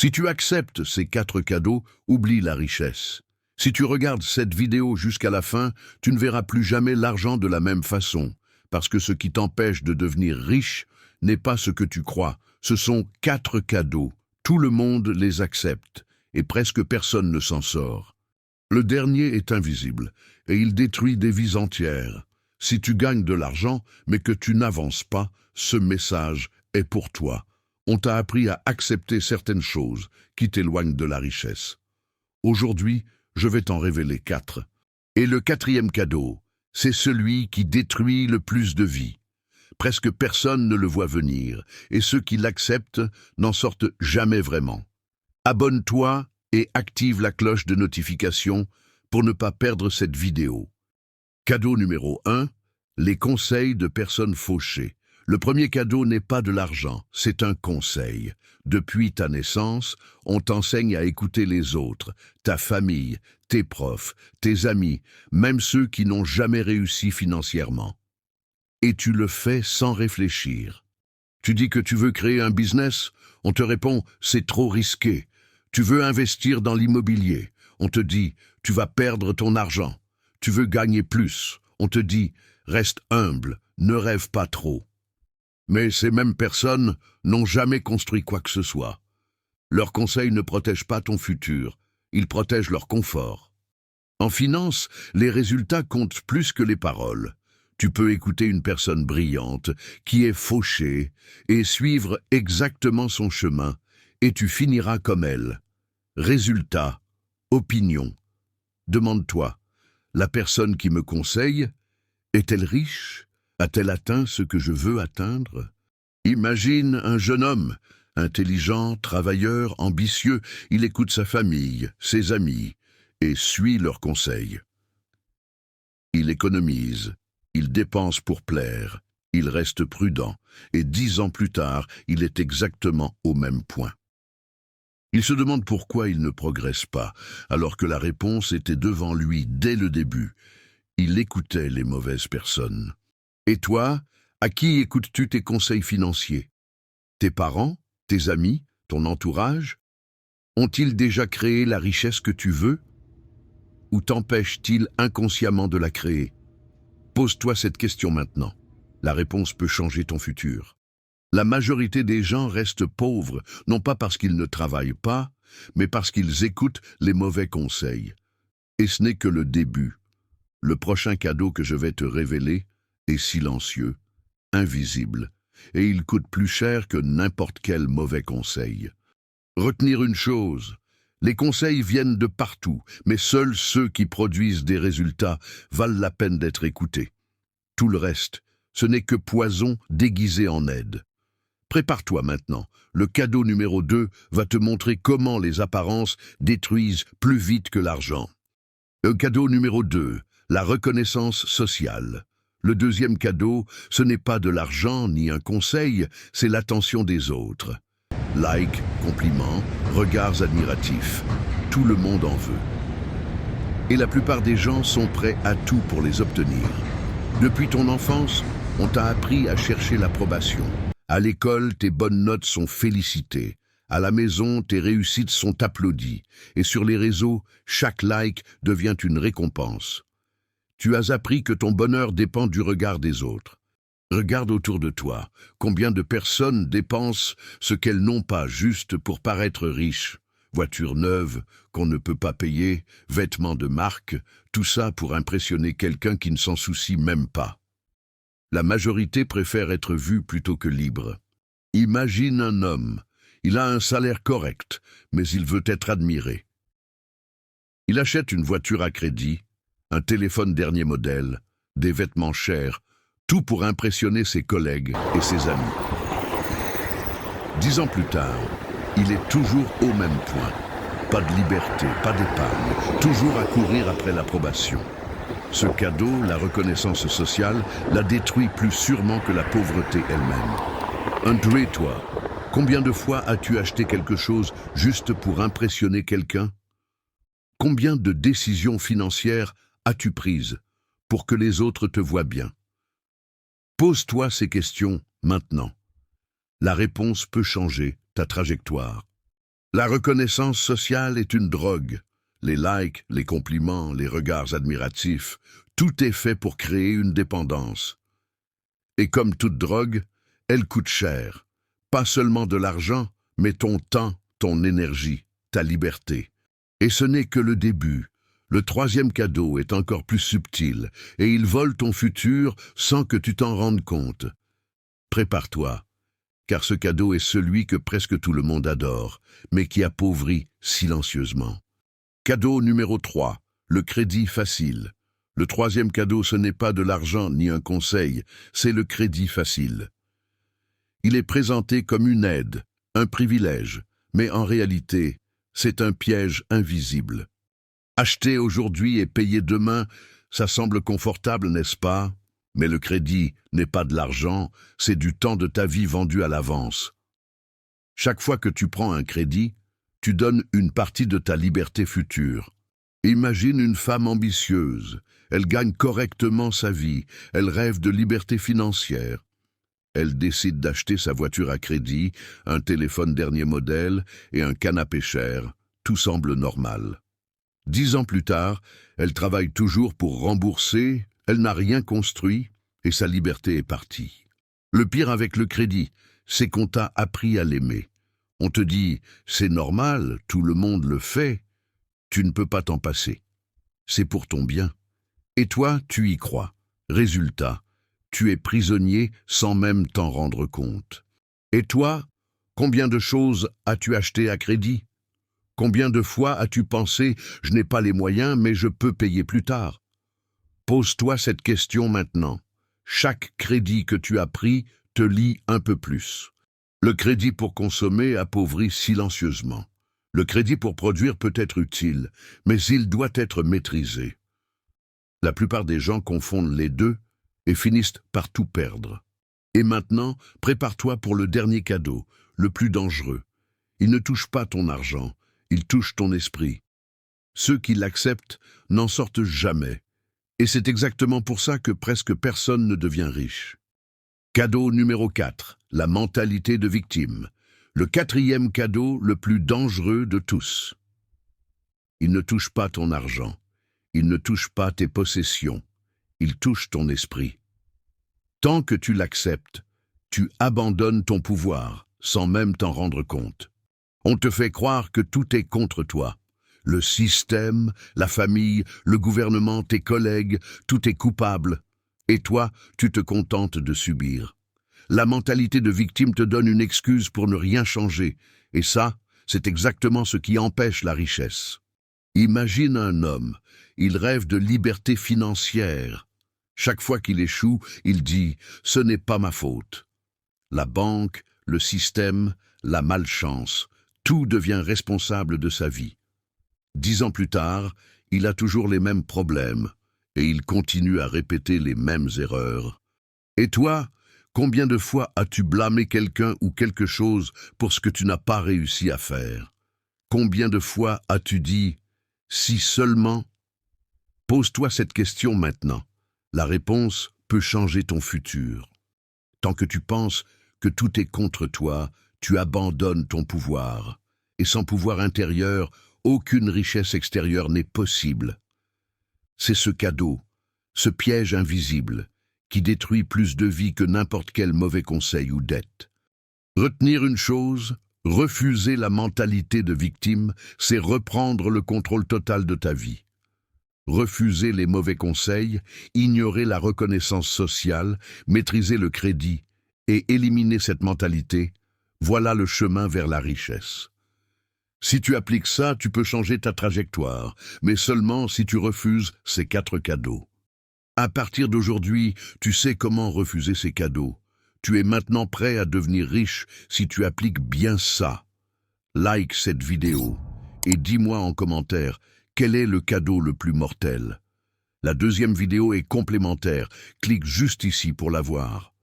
Si tu acceptes ces 4 cadeaux, oublie la richesse. Si tu regardes cette vidéo jusqu'à la fin, tu ne verras plus jamais l'argent de la même façon, parce que ce qui t'empêche de devenir riche n'est pas ce que tu crois. Ce sont 4 cadeaux. Tout le monde les accepte, et presque personne ne s'en sort. Le dernier est invisible, et il détruit des vies entières. Si tu gagnes de l'argent, mais que tu n'avances pas, ce message est pour toi. On t'a appris à accepter certaines choses qui t'éloignent de la richesse. Aujourd'hui, je vais t'en révéler 4. Et le 4e cadeau, c'est celui qui détruit le plus de vies. Presque personne ne le voit venir, et ceux qui l'acceptent n'en sortent jamais vraiment. Abonne-toi et active la cloche de notification pour ne pas perdre cette vidéo. Cadeau numéro 1, les conseils de personnes fauchées. Le premier cadeau n'est pas de l'argent, c'est un conseil. Depuis ta naissance, on t'enseigne à écouter les autres, ta famille, tes profs, tes amis, même ceux qui n'ont jamais réussi financièrement. Et tu le fais sans réfléchir. Tu dis que tu veux créer un business, on te répond « c'est trop risqué ». Tu veux investir dans l'immobilier, on te dit « tu vas perdre ton argent ». Tu veux gagner plus, on te dit « reste humble, ne rêve pas trop ». Mais ces mêmes personnes n'ont jamais construit quoi que ce soit. Leurs conseils ne protègent pas ton futur, ils protègent leur confort. En finance, les résultats comptent plus que les paroles. Tu peux écouter une personne brillante, qui est fauchée, et suivre exactement son chemin, et tu finiras comme elle. Résultat, opinion. Demande-toi, la personne qui me conseille, est-elle riche? A-t-elle atteint ce que je veux atteindre? Imagine un jeune homme, intelligent, travailleur, ambitieux, il écoute sa famille, ses amis, et suit leurs conseils. Il économise, il dépense pour plaire, il reste prudent, et 10 ans plus tard, il est exactement au même point. Il se demande pourquoi il ne progresse pas, alors que la réponse était devant lui dès le début. Il écoutait les mauvaises personnes. Et toi, à qui écoutes-tu tes conseils financiers? Tes parents, tes amis, ton entourage? Ont-ils déjà créé la richesse que tu veux? Ou t'empêchent-ils inconsciemment de la créer? Pose-toi cette question maintenant. La réponse peut changer ton futur. La majorité des gens restent pauvres, non pas parce qu'ils ne travaillent pas, mais parce qu'ils écoutent les mauvais conseils. Et ce n'est que le début. Le prochain cadeau que je vais te révéler est silencieux, invisible, et il coûte plus cher que n'importe quel mauvais conseil. Retenir une chose, les conseils viennent de partout, mais seuls ceux qui produisent des résultats valent la peine d'être écoutés. Tout le reste, ce n'est que poison déguisé en aide. Prépare-toi maintenant, le cadeau numéro 2 va te montrer comment les apparences détruisent plus vite que l'argent. Le cadeau numéro 2, la reconnaissance sociale. Le deuxième cadeau, ce n'est pas de l'argent ni un conseil, c'est l'attention des autres. Likes, compliments, regards admiratifs, tout le monde en veut. Et la plupart des gens sont prêts à tout pour les obtenir. Depuis ton enfance, on t'a appris à chercher l'approbation. À l'école, tes bonnes notes sont félicitées. À la maison, tes réussites sont applaudies. Et sur les réseaux, chaque like devient une récompense. Tu as appris que ton bonheur dépend du regard des autres. Regarde autour de toi. Combien de personnes dépensent ce qu'elles n'ont pas juste pour paraître riches? Voitures neuves qu'on ne peut pas payer, vêtements de marque, tout ça pour impressionner quelqu'un qui ne s'en soucie même pas. La majorité préfère être vue plutôt que libre. Imagine un homme. Il a un salaire correct, mais il veut être admiré. Il achète une voiture à crédit, un téléphone dernier modèle, des vêtements chers, tout pour impressionner ses collègues et ses amis. 10 ans plus tard, il est toujours au même point. Pas de liberté, pas d'épargne, toujours à courir après l'approbation. Ce cadeau, la reconnaissance sociale, l'a détruit plus sûrement que la pauvreté elle-même. Toi, combien de fois as-tu acheté quelque chose juste pour impressionner quelqu'un? Combien de décisions financières as-tu prises pour que les autres te voient bien? Pose-toi ces questions maintenant. La réponse peut changer ta trajectoire. La reconnaissance sociale est une drogue. Les likes, les compliments, les regards admiratifs, tout est fait pour créer une dépendance. Et comme toute drogue, elle coûte cher. Pas seulement de l'argent, mais ton temps, ton énergie, ta liberté. Et ce n'est que le début. Le troisième cadeau est encore plus subtil, et il vole ton futur sans que tu t'en rendes compte. Prépare-toi, car ce cadeau est celui que presque tout le monde adore, mais qui appauvrit silencieusement. Cadeau numéro 3, le crédit facile. Le troisième cadeau, ce n'est pas de l'argent ni un conseil, c'est le crédit facile. Il est présenté comme une aide, un privilège, mais en réalité, c'est un piège invisible. Acheter aujourd'hui et payer demain, ça semble confortable, n'est-ce pas? Mais le crédit n'est pas de l'argent, c'est du temps de ta vie vendu à l'avance. Chaque fois que tu prends un crédit, tu donnes une partie de ta liberté future. Imagine une femme ambitieuse. Elle gagne correctement sa vie. Elle rêve de liberté financière. Elle décide d'acheter sa voiture à crédit, un téléphone dernier modèle et un canapé cher. Tout semble normal. 10 ans plus tard, elle travaille toujours pour rembourser, elle n'a rien construit et sa liberté est partie. Le pire avec le crédit, c'est qu'on t'a appris à l'aimer. On te dit « c'est normal, tout le monde le fait », tu ne peux pas t'en passer. C'est pour ton bien. Et toi, tu y crois. Résultat, tu es prisonnier sans même t'en rendre compte. Et toi, combien de choses as-tu achetées à crédit? Combien de fois as-tu pensé « je n'ai pas les moyens, mais je peux payer plus tard » Pose-toi cette question maintenant. Chaque crédit que tu as pris te lie un peu plus. Le crédit pour consommer appauvrit silencieusement. Le crédit pour produire peut être utile, mais il doit être maîtrisé. La plupart des gens confondent les deux et finissent par tout perdre. Et maintenant, prépare-toi pour le dernier cadeau, le plus dangereux. Il ne touche pas ton argent, il touche ton esprit. Ceux qui l'acceptent n'en sortent jamais. Et c'est exactement pour ça que presque personne ne devient riche. Cadeau numéro 4, la mentalité de victime. Le quatrième cadeau le plus dangereux de tous. Il ne touche pas ton argent, il ne touche pas tes possessions, il touche ton esprit. Tant que tu l'acceptes, tu abandonnes ton pouvoir sans même t'en rendre compte. On te fait croire que tout est contre toi. Le système, la famille, le gouvernement, tes collègues, tout est coupable. Et toi, tu te contentes de subir. La mentalité de victime te donne une excuse pour ne rien changer. Et ça, c'est exactement ce qui empêche la richesse. Imagine un homme, il rêve de liberté financière. Chaque fois qu'il échoue, il dit « ce n'est pas ma faute ». La banque, le système, la malchance, tout devient responsable de sa vie. 10 ans plus tard, il a toujours les mêmes problèmes et il continue à répéter les mêmes erreurs. Et toi, combien de fois as-tu blâmé quelqu'un ou quelque chose pour ce que tu n'as pas réussi à faire? Combien de fois as-tu dit « si seulement » Pose-toi cette question maintenant. La réponse peut changer ton futur. Tant que tu penses que tout est contre toi, tu abandonnes ton pouvoir. Et sans pouvoir intérieur, aucune richesse extérieure n'est possible. C'est ce cadeau, ce piège invisible, qui détruit plus de vies que n'importe quel mauvais conseil ou dette. Retenir une chose, refuser la mentalité de victime, c'est reprendre le contrôle total de ta vie. Refuser les mauvais conseils, ignorer la reconnaissance sociale, maîtriser le crédit et éliminer cette mentalité, voilà le chemin vers la richesse. Si tu appliques ça, tu peux changer ta trajectoire, mais seulement si tu refuses ces 4 cadeaux. À partir d'aujourd'hui, tu sais comment refuser ces cadeaux. Tu es maintenant prêt à devenir riche si tu appliques bien ça. Like cette vidéo et dis-moi en commentaire quel est le cadeau le plus mortel. La deuxième vidéo est complémentaire, clique juste ici pour la voir.